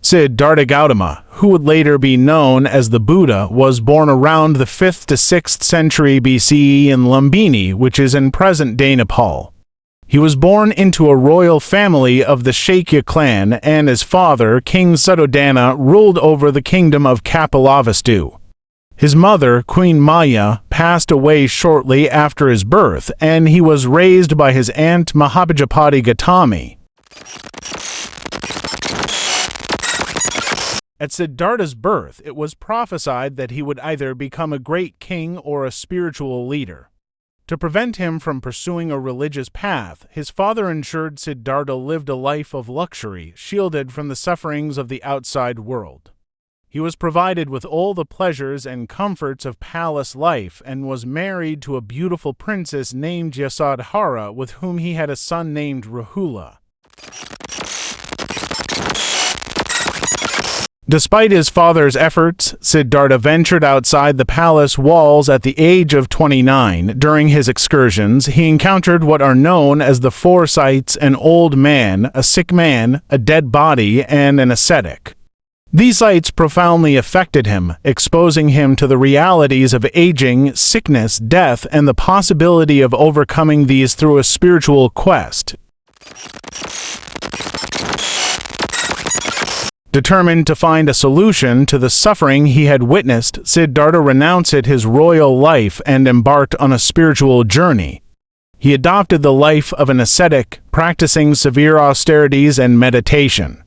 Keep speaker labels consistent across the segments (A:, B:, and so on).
A: Siddhartha Gautama, who would later be known as the Buddha, was born around the 5th to 6th century BCE in Lumbini, which is in present-day Nepal. He was born into a royal family of the Shakya clan, and his father, King Suddhodana, ruled over the kingdom of Kapilavastu. His mother, Queen Maya, passed away shortly after his birth, and he was raised by his aunt Mahapajapati Gautami. At Siddhartha's birth, it was prophesied that he would either become a great king or a spiritual leader. To prevent him from pursuing a religious path, his father ensured Siddhartha lived a life of luxury, shielded from the sufferings of the outside world. He was provided with all the pleasures and comforts of palace life and was married to a beautiful princess named Yasodhara, with whom he had a son named Rahula. Despite his father's efforts, Siddhartha ventured outside the palace walls at the age of 29. During his excursions, he encountered what are known as the four sights: an old man, a sick man, a dead body, and an ascetic. These sights profoundly affected him, exposing him to the realities of aging, sickness, death, and the possibility of overcoming these through a spiritual quest. Determined to find a solution to the suffering he had witnessed, Siddhartha renounced his royal life and embarked on a spiritual journey. He adopted the life of an ascetic, practicing severe austerities and meditation.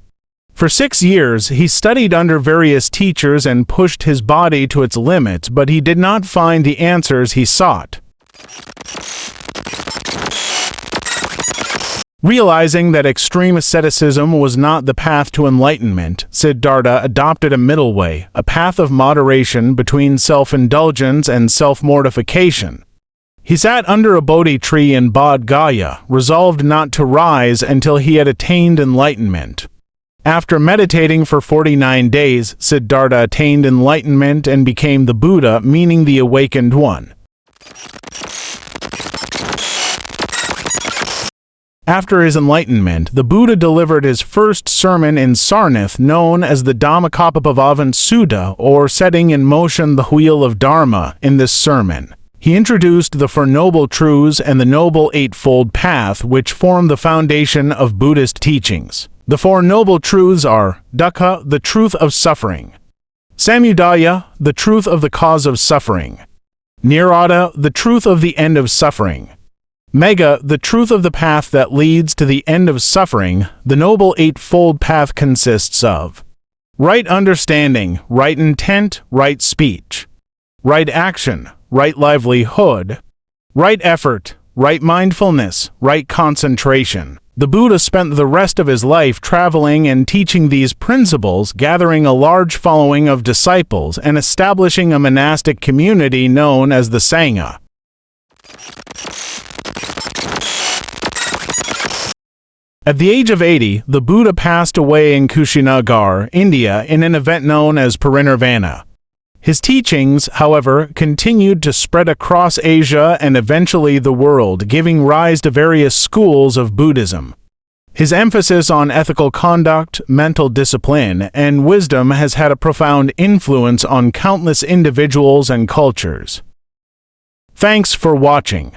A: For 6 years, he studied under various teachers and pushed his body to its limits, but he did not find the answers he sought. Realizing that extreme asceticism was not the path to enlightenment, Siddhartha adopted a middle way, a path of moderation between self-indulgence and self-mortification. He sat under a Bodhi tree in Bodh Gaya, resolved not to rise until he had attained enlightenment. After meditating for 49 days, Siddhartha attained enlightenment and became the Buddha, meaning the Awakened One. After his enlightenment, the Buddha delivered his first sermon in Sarnath, known as the Dhammacakkappavavan Sutta, or setting in motion the wheel of Dharma. In this sermon, he introduced the Four Noble Truths and the Noble Eightfold Path, which form the foundation of Buddhist teachings. The Four Noble Truths are Dukkha, the truth of suffering; Samudaya, the truth of the cause of suffering; Nirodha, the truth of the end of suffering; Magga, the truth of the path that leads to the end of suffering. The Noble Eightfold Path consists of right understanding, right intent, right speech, right action, right livelihood, right effort, right mindfulness, right concentration. The Buddha spent the rest of his life traveling and teaching these principles, gathering a large following of disciples and establishing a monastic community known as the Sangha. At the age of 80, the Buddha passed away in Kushinagar, India, in an event known as Parinirvana. His teachings, however, continued to spread across Asia and eventually the world, giving rise to various schools of Buddhism. His emphasis on ethical conduct, mental discipline, and wisdom has had a profound influence on countless individuals and cultures. Thanks for watching.